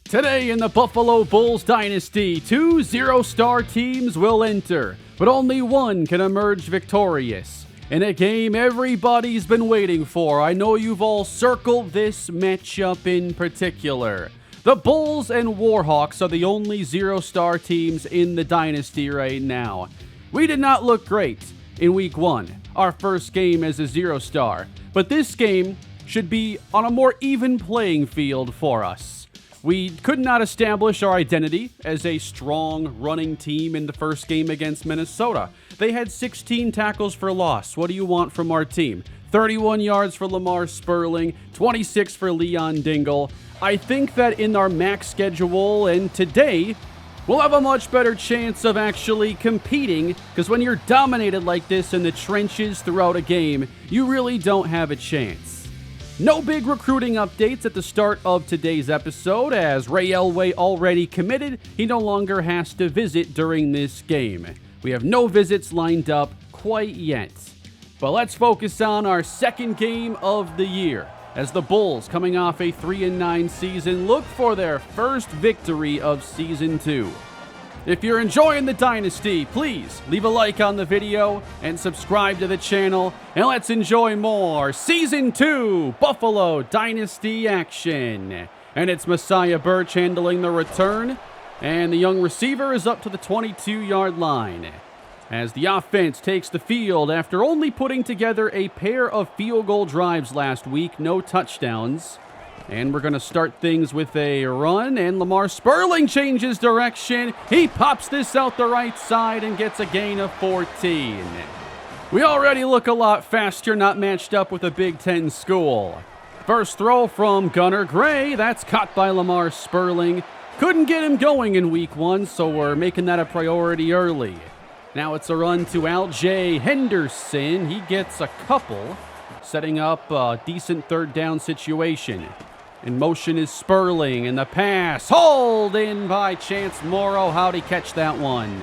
Today in the Buffalo Bulls Dynasty, 2 zero-star teams will enter, but only one can emerge victorious. In a game everybody's been waiting for, I know you've all circled this matchup in particular. The Bulls and Warhawks are the only zero-star teams in the Dynasty right now. We did not look great in Week 1, our first game as a zero-star, but this game should be on a more even playing field for us. We could not establish our identity as a strong running team in the first game against Minnesota. They had 16 tackles for loss. What do you want from our team? 31 yards for Lamar Sperling, 26 for Leon Dingle. I think that in our max schedule and today, we'll have a much better chance of actually competing, because when you're dominated like this in the trenches throughout a game, you really don't have a chance. No big recruiting updates at the start of today's episode, as Ray Elway already committed. He no longer has to visit during this game. We have no visits lined up quite yet. But let's focus on our second game of the year, as the Bulls, coming off a 3-9 season, look for their first victory of Season 2. If you're enjoying the Dynasty, please leave a like on the video and subscribe to the channel, and let's enjoy more Season 2 Buffalo Dynasty action. And it's Messiah Birch handling the return, and the young receiver is up to the 22-yard line. As the offense takes the field after only putting together a pair of field goal drives last week, no touchdowns. And we're going to start things with a run, and Lamar Sperling changes direction. He pops this out the right side and gets a gain of 14. We already look a lot faster, not matched up with a Big Ten school. First throw from Gunnar Gray. That's caught by Lamar Sperling. Couldn't get him going in Week 1, so we're making that a priority early. Now it's a run to Al-J Henderson. He gets a couple, setting up a decent third down situation. In motion is Sperling, and the pass hauled in by Chance Morrow. How'd he catch that one?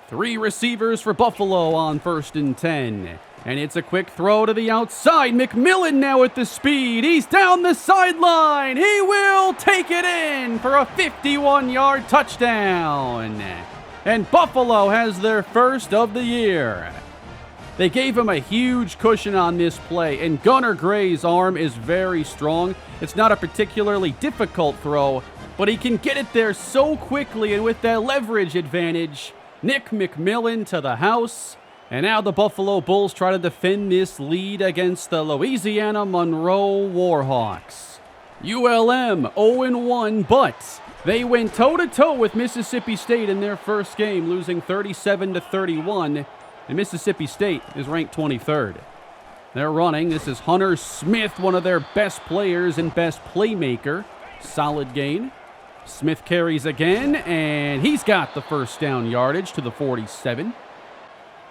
3 receivers for Buffalo on 1st and 10. And it's a quick throw to the outside. McMillan now at the speed. He's down the sideline. He will take it in for a 51-yard touchdown. And Buffalo has their first of the year. They gave him a huge cushion on this play, and Gunnar Gray's arm is very strong. It's not a particularly difficult throw, but he can get it there so quickly, and with that leverage advantage, Nick McMillan to the house. And now the Buffalo Bulls try to defend this lead against the Louisiana Monroe Warhawks. ULM 0-1, but they went toe-to-toe with Mississippi State in their first game, losing 37-31. And Mississippi State is ranked 23rd. They're running. This is Hunter Smith, one of their best players and best playmaker. Solid gain. Smith carries again, and he's got the first down yardage to the 47.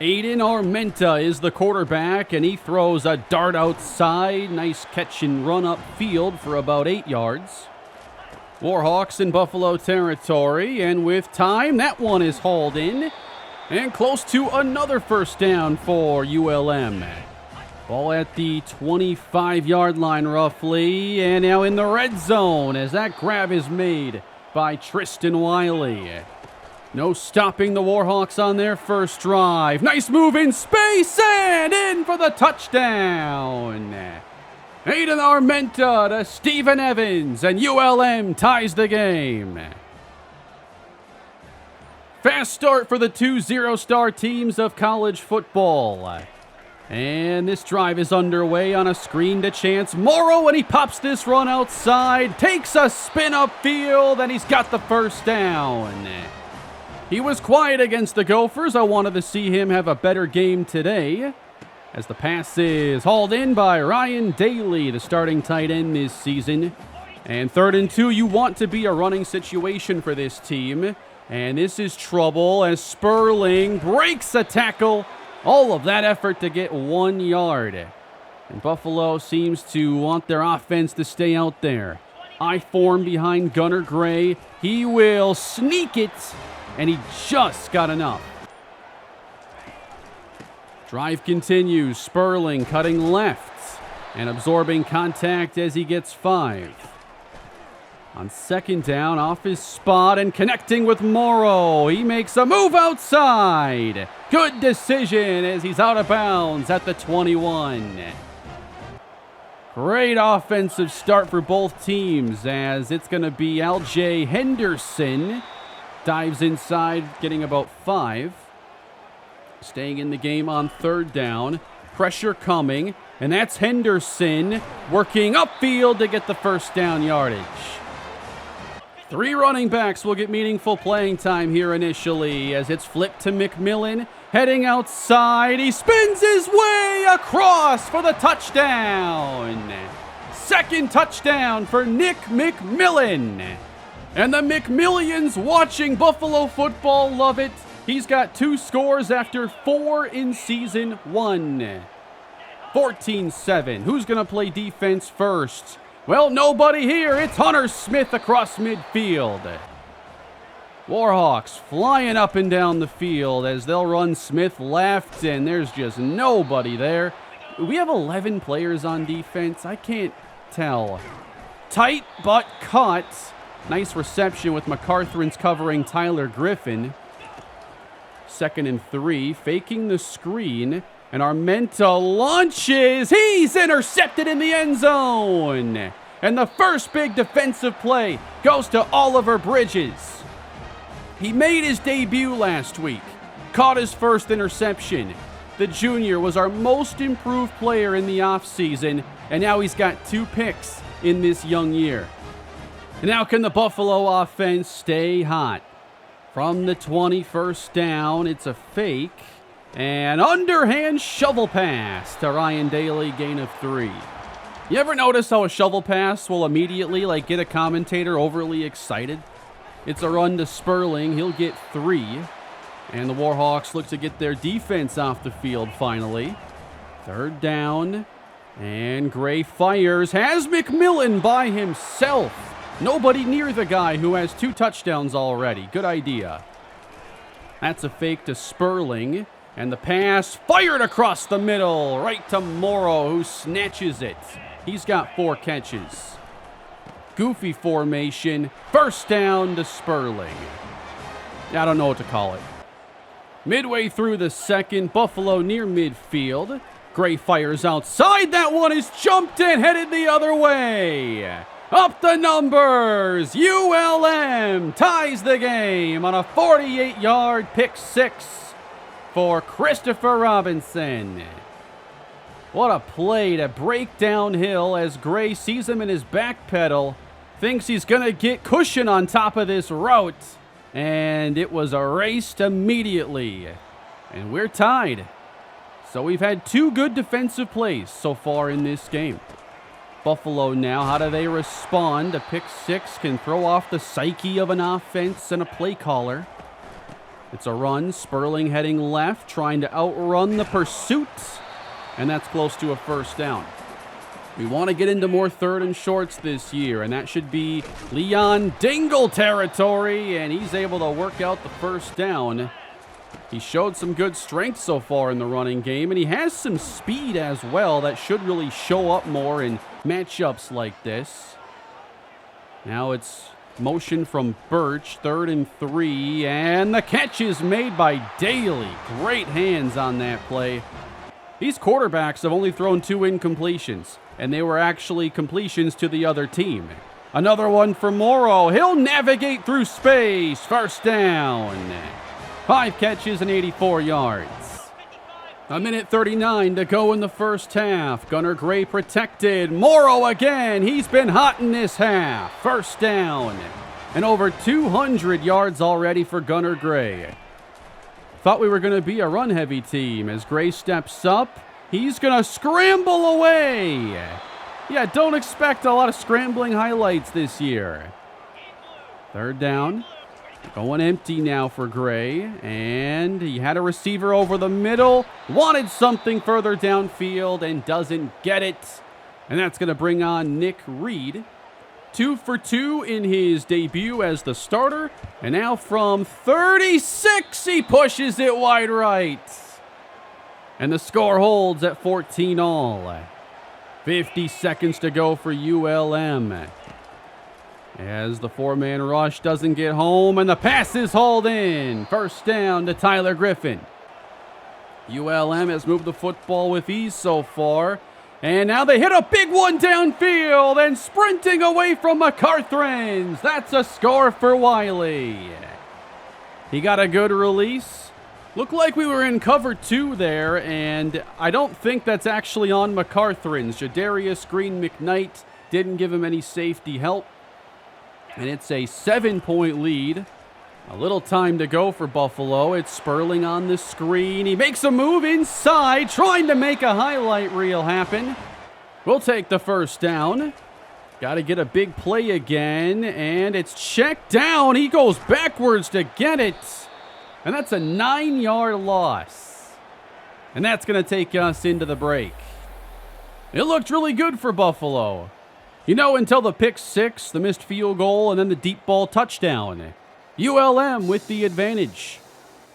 Aiden Armenta is the quarterback, and he throws a dart outside. Nice catch and run upfield for about 8 yards. Warhawks in Buffalo territory, and with time, that one is hauled in. And close to another first down for ULM. Ball at the 25-yard line roughly, and now in the red zone as that grab is made by Tristan Wiley. No stopping the Warhawks on their first drive. Nice move in space and in for the touchdown. Aiden Armenta to Stephen Evans, and ULM ties the game. Fast start for the 2 zero-star teams of college football. And this drive is underway on a screen to Chance Morrow, and he pops this run outside, takes a spin upfield, and he's got the first down. He was quiet against the Gophers. I wanted to see him have a better game today, as the pass is hauled in by Ryan Daly, the starting tight end this season. And 3rd and 2, you want to be a running situation for this team. And this is trouble as Sperling breaks a tackle. All of that effort to get 1 yard. And Buffalo seems to want their offense to stay out there. I form behind Gunnar Gray. He will sneak it, and he just got enough. Drive continues. Sperling cutting left and absorbing contact as he gets 5. On second down, off his spot and connecting with Morrow. He makes a move outside. Good decision as he's out of bounds at the 21. Great offensive start for both teams as it's going to be L.J. Henderson. Dives inside, getting about 5. Staying in the game on third down. Pressure coming, and that's Henderson working upfield to get the first down yardage. 3 running backs will get meaningful playing time here initially as it's flipped to McMillan. Heading outside, he spins his way across for the touchdown. Second touchdown for Nick McMillan. And the McMillions watching Buffalo football love it. He's got 2 scores after 4 in season 1. 14-7. Who's going to play defense first? Well, nobody here. It's Hunter Smith across midfield. Warhawks flying up and down the field as they'll run Smith left, and there's just nobody there. We have 11 players on defense. I can't tell. Tight but cut. Nice reception with McCarthrans covering Tyler Griffin. 2nd and 3, faking the screen. And Armenta launches. He's intercepted in the end zone. And the first big defensive play goes to Oliver Bridges. He made his debut last week. Caught his first interception. The junior was our most improved player in the offseason. And now he's got 2 picks in this young year. And now can the Buffalo offense stay hot? From the 21st down, it's a fake. And underhand shovel pass to Ryan Daly, gain of 3. You ever notice how a shovel pass will immediately get a commentator overly excited? It's a run to Sperling. He'll get 3. And the Warhawks look to get their defense off the field finally. 3rd down. And Gray fires. Has McMillan by himself. Nobody near the guy who has 2 touchdowns already. Good idea. That's a fake to Sperling. And the pass fired across the middle, right to Morrow, who snatches it. He's got 4 catches. Goofy formation, first down to Sperling. I don't know what to call it. Midway through the second, Buffalo near midfield. Gray fires outside. That one is jumped and headed the other way. Up the numbers. ULM ties the game on a 48-yard pick 6. For Christopher Robinson. What a play to break downhill as Gray sees him in his back pedal. Thinks he's going to get cushion on top of this route. And it was erased immediately. And we're tied. So we've had 2 good defensive plays so far in this game. Buffalo now, how do they respond? A pick 6 can throw off the psyche of an offense and a play caller. It's a run. Sperling heading left, trying to outrun the pursuit. And that's close to a first down. We want to get into more 3rd and shorts this year, and that should be Leon Dingle territory, and he's able to work out the first down. He showed some good strength so far in the running game, and he has some speed as well that should really show up more in matchups like this. Now it's motion from Birch, 3rd and 3, and the catch is made by Daly. Great hands on that play. These quarterbacks have only thrown 2 incompletions, and they were actually completions to the other team. Another one for Morrow. He'll navigate through space. First down. 5 catches and 84 yards. 1:39 to go in the first half. Gunnar Gray protected. Morrow again. He's been hot in this half. First down. And over 200 yards already for Gunnar Gray. Thought we were going to be a run-heavy team. As Gray steps up, he's going to scramble away. Yeah, don't expect a lot of scrambling highlights this year. 3rd down. Going empty now for Gray, and he had a receiver over the middle, wanted something further downfield, and doesn't get it. And that's going to bring on Nick Reed. 2 for 2 in his debut as the starter, and now from 36, he pushes it wide right. And the score holds at 14 all. 50 seconds to go for ULM. as the four-man rush doesn't get home, and the pass is hauled in. First down to Tyler Griffin. ULM has moved the football with ease so far, and now they hit a big one downfield, and sprinting away from McCarthrans. That's a score for Wiley. He got a good release. Looked like we were in cover 2 there, and I don't think that's actually on McCarthrans. Jadarius Green McKnight didn't give him any safety help. And it's a 7-point lead. A little time to go for Buffalo. It's Sperling on the screen. He makes a move inside, trying to make a highlight reel happen. We'll take the first down. Got to get a big play again, and it's checked down. He goes backwards to get it. And that's a 9-yard loss. And that's going to take us into the break. It looked really good for Buffalo. You know, until the pick six, the missed field goal, and then the deep ball touchdown. ULM with the advantage.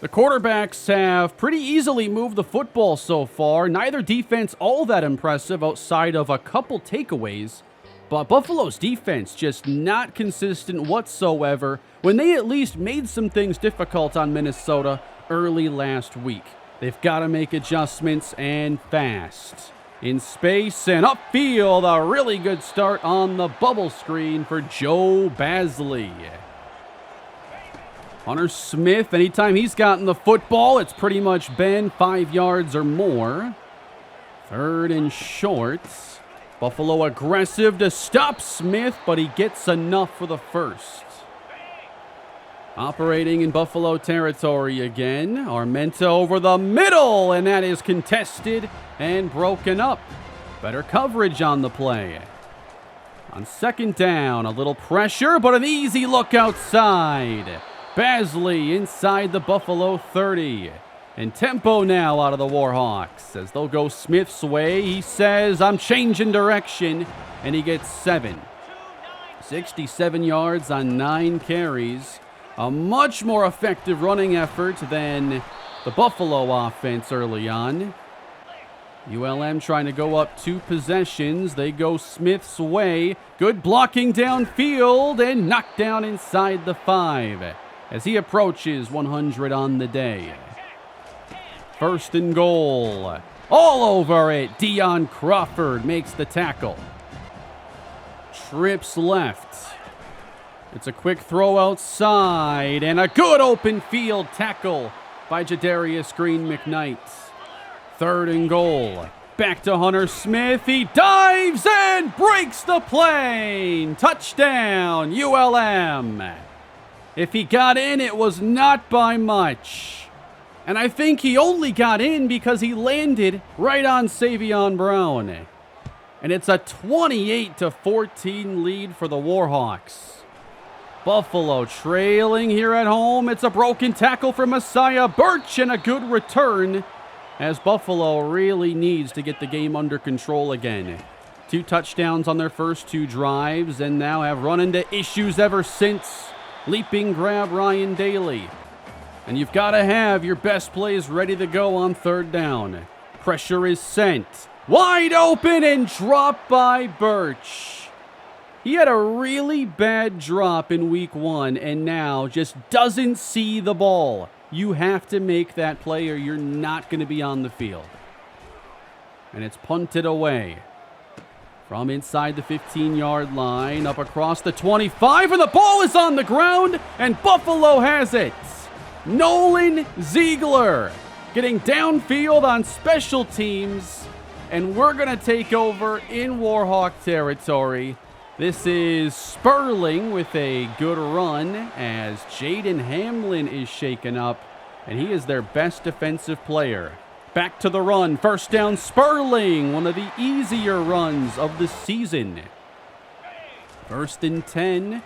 The quarterbacks have pretty easily moved the football so far. Neither defense all that impressive outside of a couple takeaways. But Buffalo's defense just not consistent whatsoever when they at least made some things difficult on Minnesota early last week. They've got to make adjustments and fast. In space and upfield, a really good start on the bubble screen for Joe Basley. Hunter Smith, anytime he's gotten the football, it's pretty much been 5 yards or more. Third and short. Buffalo aggressive to stop Smith, but he gets enough for the first. Operating in Buffalo territory again. Armenta over the middle, and that is contested and broken up. Better coverage on the play. On second down, a little pressure, but an easy look outside. Basley inside the Buffalo 30. And tempo now out of the Warhawks as they'll go Smith's way. He says, I'm changing direction, and he gets 7. 67 yards on 9 carries. A much more effective running effort than the Buffalo offense early on. ULM trying to go up 2 possessions. They go Smith's way. Good blocking downfield and knocked down inside the 5 as he approaches 100 on the day. First and goal. All over it. Deion Crawford makes the tackle. Trips left. It's a quick throw outside and a good open field tackle by Jadarius Green McKnight. Third and goal. Back to Hunter Smith. He dives and breaks the plane. Touchdown, ULM. If he got in, it was not by much. And I think he only got in because he landed right on Savion Brown. And it's a 28-14 lead for the Warhawks. Buffalo trailing here at home. It's a broken tackle from Messiah Birch and a good return as Buffalo really needs to get the game under control again. 2 touchdowns on their first 2 drives and now have run into issues ever since. Leaping grab Ryan Daly. And you've got to have your best plays ready to go on third down. Pressure is sent. Wide open and dropped by Birch. He had a really bad drop in week 1 and now just doesn't see the ball. You have to make that play or you're not going to be on the field. And it's punted away from inside the 15-yard line up across the 25, and the ball is on the ground and Buffalo has it. Nolan Ziegler getting downfield on special teams, and we're going to take over in Warhawk territory. This is Sperling with a good run as Jaden Hamlin is shaken up, and he is their best defensive player. Back to the run. First down, Sperling, one of the easier runs of the season. First and 10,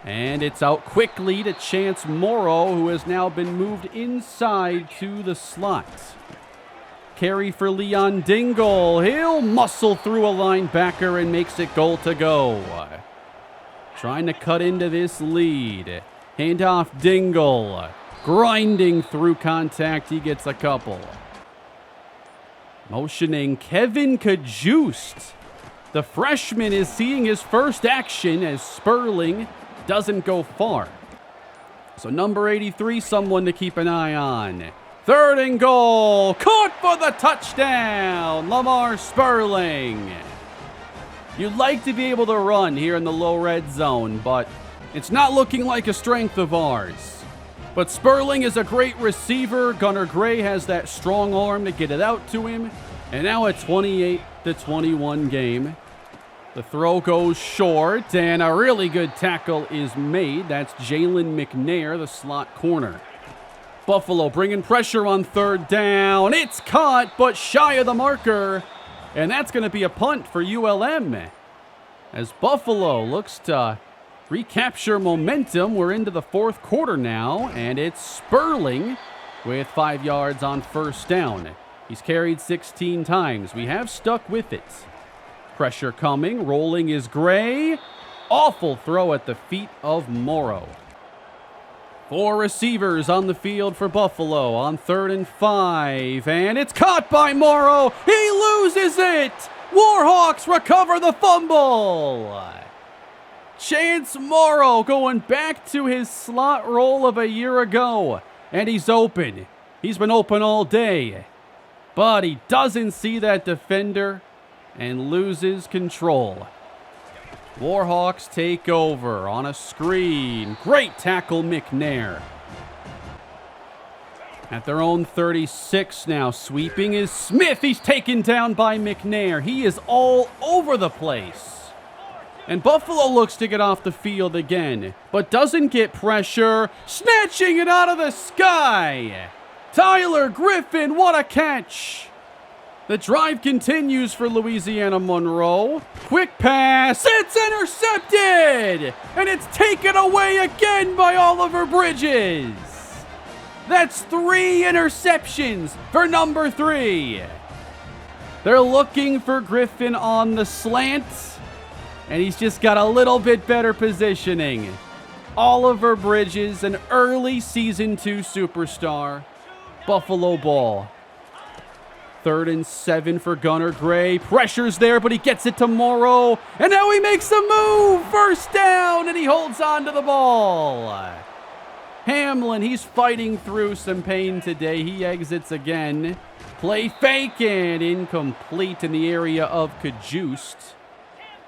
and it's out quickly to Chance Morrow, who has now been moved inside to the slot. Carry for Leon Dingle. He'll muscle through a linebacker and makes it goal to go. Trying to cut into this lead. Handoff Dingle. Grinding through contact. He gets a couple. Motioning Kevin Kajust, The freshman is seeing his first action as Sperling doesn't go far. So number 83, someone to keep an eye on. 3rd and goal, caught for the touchdown, Lamar Sperling. You'd like to be able to run here in the low red zone, but it's not looking like a strength of ours. But Sperling is a great receiver. Gunnar Gray has that strong arm to get it out to him. And now a 28-21 game. The throw goes short, and a really good tackle is made. That's Jalen McNair, the slot corner. Buffalo bringing pressure on 3rd down. It's caught, but shy of the marker. And that's going to be a punt for ULM. As Buffalo looks to recapture momentum, we're into the 4th quarter now, and it's Sperling with 5 yards on 1st down. He's carried 16 times. We have stuck with it. Pressure coming. Rolling is Gray. Awful throw at the feet of Morrow. 4 receivers on the field for Buffalo on 3rd and 5. And it's caught by Morrow. He loses it. Warhawks recover the fumble. Chance Morrow going back to his slot role of a year ago. And he's open. He's been open all day. But he doesn't see that defender and loses control. Warhawks take over on a screen. Great tackle, McNair. At their own 36 now. Sweeping is Smith. He's taken down by McNair. He is all over the place. And Buffalo looks to get off the field again, but doesn't get pressure. Snatching it out of the sky. Tyler Griffin, what a catch. The drive continues for Louisiana Monroe. Quick pass, it's intercepted! And it's taken away again by Oliver Bridges. That's 3 interceptions for number 3. They're looking for Griffin on the slant, and he's just got a little bit better positioning. Oliver Bridges, an early Season 2 superstar. Buffalo ball. 3rd and 7 for Gunnar Gray. Pressure's there, but he gets it to Morrow. And now he makes a move. 1st down, and he holds on to the ball. Hamlin, he's fighting through some pain today. He exits again. Play fake and incomplete in the area of Cajuste.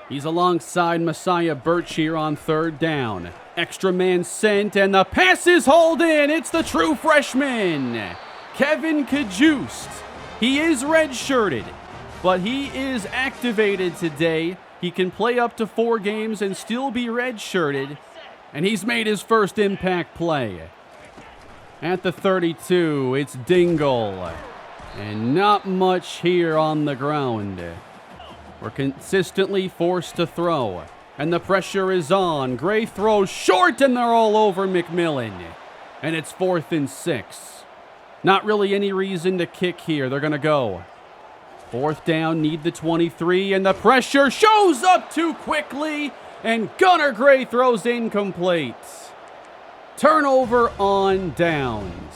He's alongside Messiah Birch here on 3rd down. Extra man sent, and the pass is hauled in. It's the true freshman, Kevin Cajuste. He is redshirted, but he is activated today. He can play up to 4 games and still be redshirted, and he's made his first impact play. At the 32, it's Dingle, and not much here on the ground. We're consistently forced to throw, and the pressure is on. Gray throws short, and they're all over McMillan, and it's 4th and 6. Not really any reason to kick here. They're going to go. 4th down, need the 23, and the pressure shows up too quickly, and Gunnar Gray throws incomplete. Turnover on downs.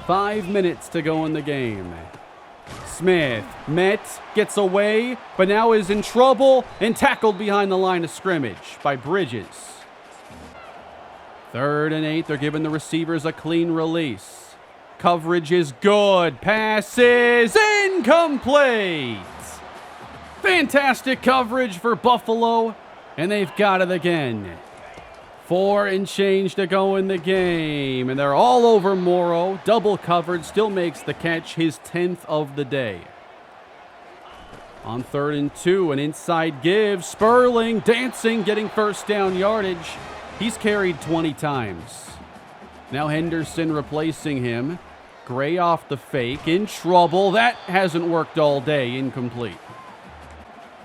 5 minutes to go in the game. Smith met, gets away, but now is in trouble and tackled behind the line of scrimmage by Bridges. 3rd and 8, they're giving the receivers a clean release. Coverage is good. Pass is incomplete. Fantastic coverage for Buffalo, and they've got it again. 4 and change to go in the game, and they're all over Morrow. Double covered, still makes the catch, his 10th of the day. On 3rd and 2, an inside give. Sperling dancing, getting 1st down yardage. He's carried 20 times. Now Henderson replacing him. Gray off the fake, in trouble. That hasn't worked all day, incomplete.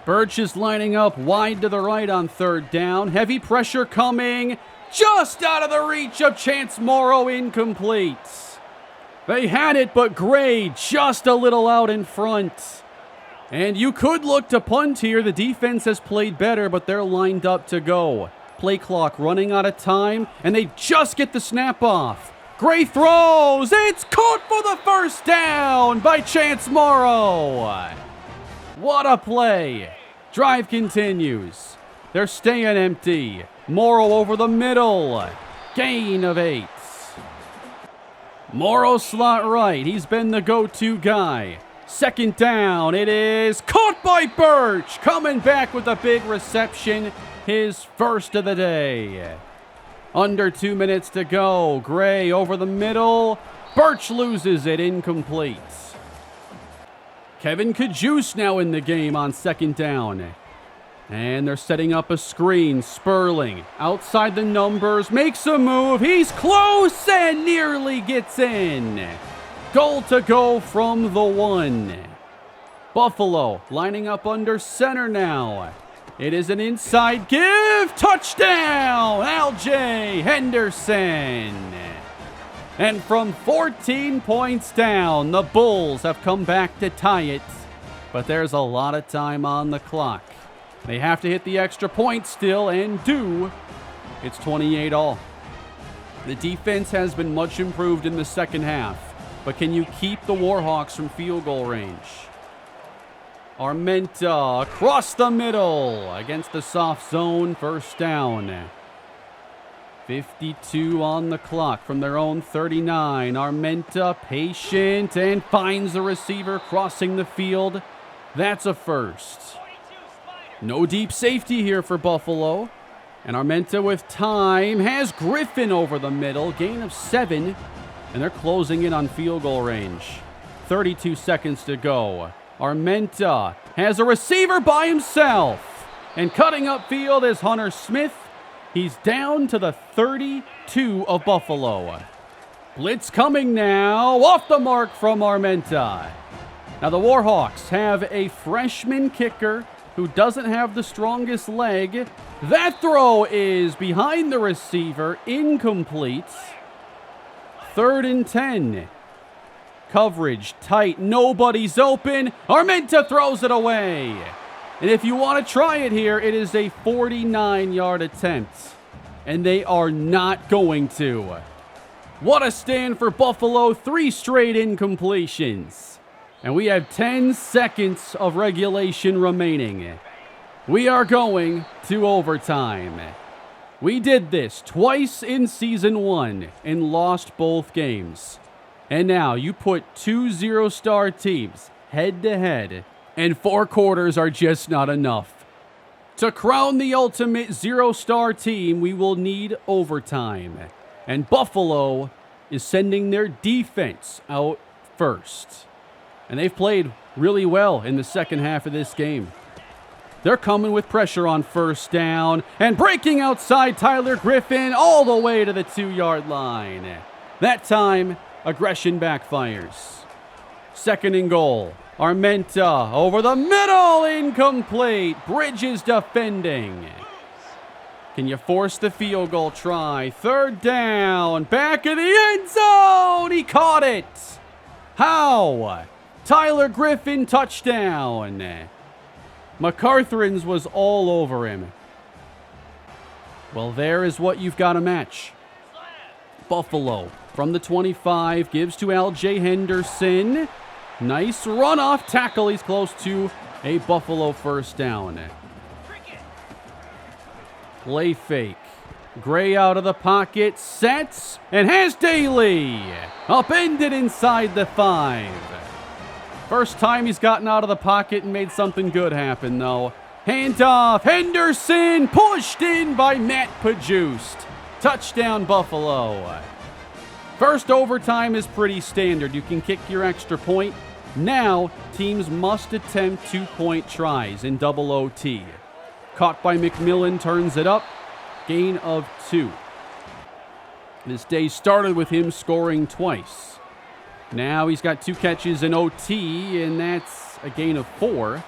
Birch is lining up wide to the right on 3rd down. Heavy pressure coming. Just out of the reach of Chance Morrow, incomplete. They had it, but Gray just a little out in front. And you could look to punt here. The defense has played better, but they're lined up to go. Play clock running out of time, and they just get the snap off. Gray throws. It's caught for the 1st down by Chance Morrow. What a play. Drive continues. They're staying empty. Morrow over the middle. Gain of 8. Morrow slot right. He's been the go-to guy. Second down. It is caught by Birch. Coming back with a big reception. His first of the day. Under 2 minutes to go. Gray over the middle. Birch loses it. Incomplete. Kevin Kajus now in the game on second down. And they're setting up a screen. Sperling outside the numbers. Makes a move. He's close and nearly gets in. Goal to go from the 1. Buffalo lining up under center now. It is an inside give. Touchdown, L.J. Henderson. And from 14 points down, the Bulls have come back to tie it. But there's a lot of time on the clock. They have to hit the extra point still, and do. It's 28-all. The defense has been much improved in the second half. But can you keep the Warhawks from field goal range? Armenta across the middle against the soft zone. First down. 52 on the clock from their own 39. Armenta patient and finds the receiver crossing the field. That's a first. No deep safety here for Buffalo. And Armenta with time has Griffin over the middle. Gain of 7. And they're closing in on field goal range. 32 seconds to go. Armenta has a receiver by himself. And cutting upfield is Hunter Smith. He's down to the 32 of Buffalo. Blitz coming now. Off the mark from Armenta. Now the Warhawks have a freshman kicker who doesn't have the strongest leg. That throw is behind the receiver. Incomplete. 3rd and 10. Coverage tight. Nobody's open. Armenta throws it away. And if you want to try it here, it is a 49-yard attempt. And they are not going to. What a stand for Buffalo. 3 straight incompletions. And we have 10 seconds of regulation remaining. We are going to overtime. We did this twice in Season 1 and lost both games. And now you put 2 zero-star teams head-to-head, and 4 quarters are just not enough. To crown the ultimate zero-star team, we will need overtime. And Buffalo is sending their defense out first. And they've played really well in the second half of this game. They're coming with pressure on first down and breaking outside Tyler Griffin all the way to the 2-yard line. That time, aggression backfires. 2nd and goal. Armenta over the middle, incomplete. Bridges defending. Can you force the field goal try? 3rd down, back of the end zone. He caught it. How? Tyler Griffin, touchdown. McCarthrins was all over him. Well, there is what you've got to match. Buffalo from the 25 gives to L.J. Henderson. Nice run off tackle. He's close to a Buffalo first down. Play fake. Gray out of the pocket, sets, and has Daly. Upended inside the 5. First time he's gotten out of the pocket and made something good happen, though. Handoff, Henderson, pushed in by Matt Pajust. Touchdown, Buffalo. First overtime is pretty standard. You can kick your extra point. Now, teams must attempt 2-point tries in double OT. Caught by McMillan, turns it up. Gain of 2. This day started with him scoring twice. Now he's got 2 catches in OT, and that's a gain of 4.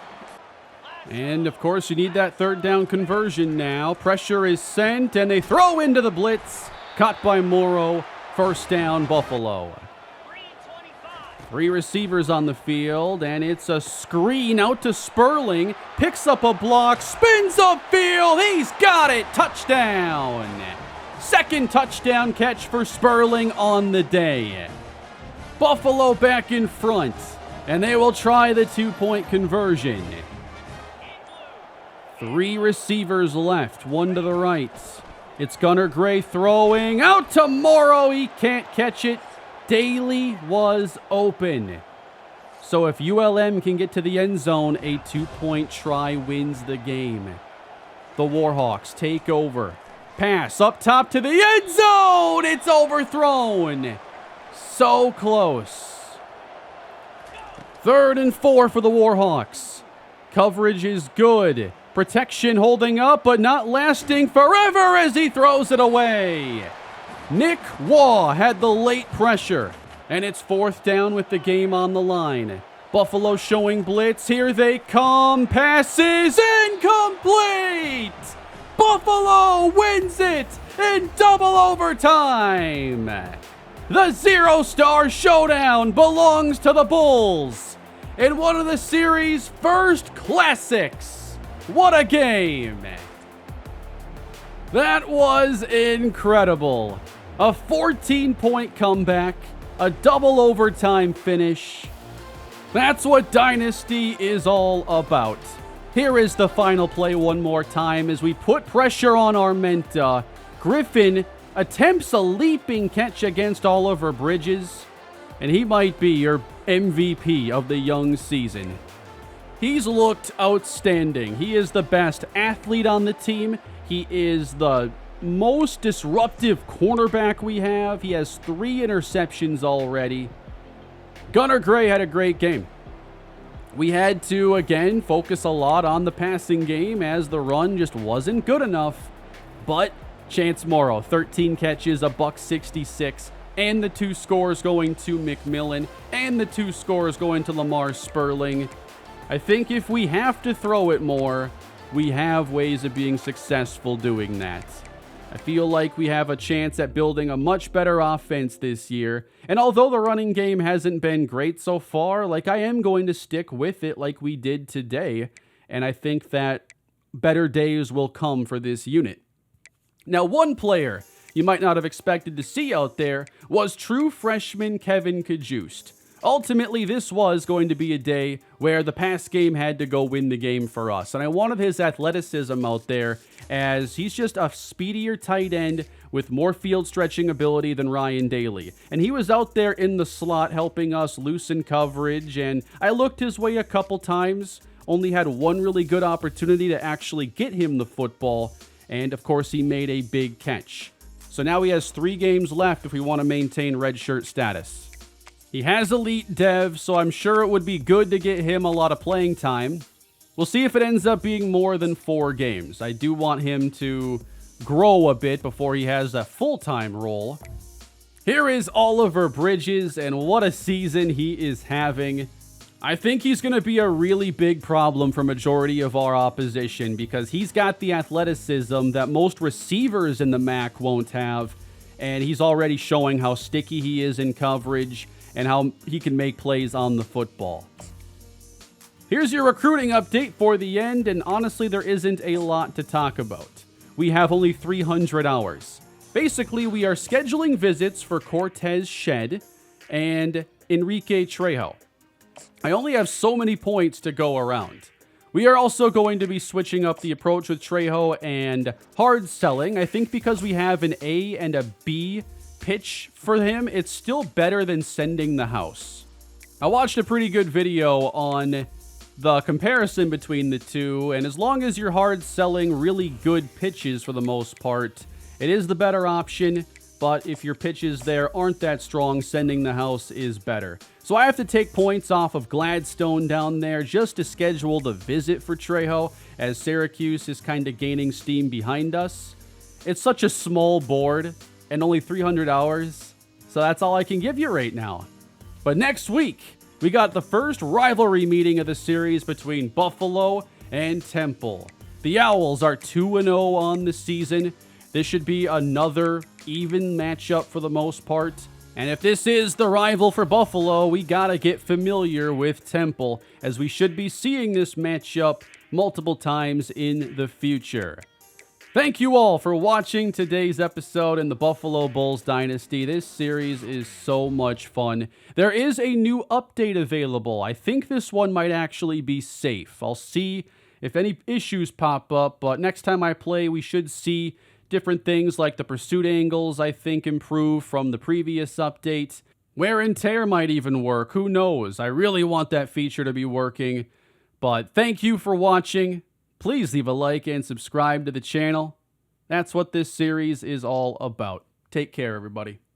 And, of course, you need that 3rd down conversion now. Pressure is sent, and they throw into the blitz. Caught by Morrow. First down, Buffalo. 3 receivers on the field, and it's a screen out to Sperling. Picks up a block, spins upfield. He's got it. Touchdown. 2nd touchdown catch for Sperling on the day. Buffalo back in front, and they will try the 2-point conversion. 3 receivers left, 1 to the right. It's Gunnar Gray throwing out to Morrow. He can't catch it. Daly was open. So if ULM can get to the end zone, a 2-point try wins the game. The Warhawks take over. Pass up top to the end zone. It's overthrown. So close. 3rd and 4 for the Warhawks. Coverage is good. Protection holding up, but not lasting forever as he throws it away. Nick Waugh had the late pressure, and it's 4th down with the game on the line. Buffalo showing blitz. Here they come. Passes incomplete. Buffalo wins it in double overtime. The zero-star showdown belongs to the Bulls in one of the series' first classics. What a game! That was incredible. A 14-point comeback, a double overtime finish. That's what Dynasty is all about. Here is the final play one more time as we put pressure on Armenta. Griffin attempts a leaping catch against Oliver Bridges, and he might be your MVP of the young season. He's looked outstanding. He is the best athlete on the team. He is the most disruptive cornerback we have. He has 3 interceptions already. Gunnar Gray had a great game. We had to, again, focus a lot on the passing game as the run just wasn't good enough. But Chance Morrow, 13 catches, a $166, and the 2 scores going to McMillan, and the 2 scores going to Lamar Sperling. I think if we have to throw it more, we have ways of being successful doing that. I feel like we have a chance at building a much better offense this year. And although the running game hasn't been great so far, I am going to stick with it like we did today. And I think that better days will come for this unit. Now, one player you might not have expected to see out there was true freshman Kevin Kajust. Ultimately, this was going to be a day where the pass game had to go win the game for us. And I wanted his athleticism out there as he's just a speedier tight end with more field stretching ability than Ryan Daly. And he was out there in the slot helping us loosen coverage. And I looked his way a couple times, only had one really good opportunity to actually get him the football. And of course, he made a big catch. So now he has 3 games left if we want to maintain redshirt status. He has elite dev, so I'm sure it would be good to get him a lot of playing time. We'll see if it ends up being more than 4 games. I do want him to grow a bit before he has a full-time role. Here is Oliver Bridges, and what a season he is having. I think he's going to be a really big problem for majority of our opposition because he's got the athleticism that most receivers in the MAC won't have, and he's already showing how sticky he is in coverage and how he can make plays on the football. Here's your recruiting update for the end, and honestly, there isn't a lot to talk about. We have only 300 hours. Basically, we are scheduling visits for Cortez Shed and Enrique Trejo. I only have so many points to go around. We are also going to be switching up the approach with Trejo and hard selling. I think because we have an A and a B pitch for him, it's still better than sending the house. I watched a pretty good video on the comparison between the two, and as long as you're hard selling really good pitches for the most part, it is the better option, but if your pitches there aren't that strong, sending the house is better. So I have to take points off of Gladstone down there just to schedule the visit for Trejo, as Syracuse is kind of gaining steam behind us. It's such a small board, and only 300 hours, so that's all I can give you right now. But next week, we got the first rivalry meeting of the series between Buffalo and Temple. The Owls are 2-0 on the season. This should be another even matchup for the most part. And if this is the rival for Buffalo, we gotta get familiar with Temple, as we should be seeing this matchup multiple times in the future. Thank you all for watching today's episode in the Buffalo Bulls Dynasty. This series is so much fun. There is a new update available. I think this one might actually be safe. I'll see if any issues pop up. But next time I play, we should see different things like the pursuit angles, I think, improve from the previous update. Wear and tear might even work. Who knows? I really want that feature to be working. But thank you for watching. Please leave a like and subscribe to the channel. That's what this series is all about. Take care, everybody.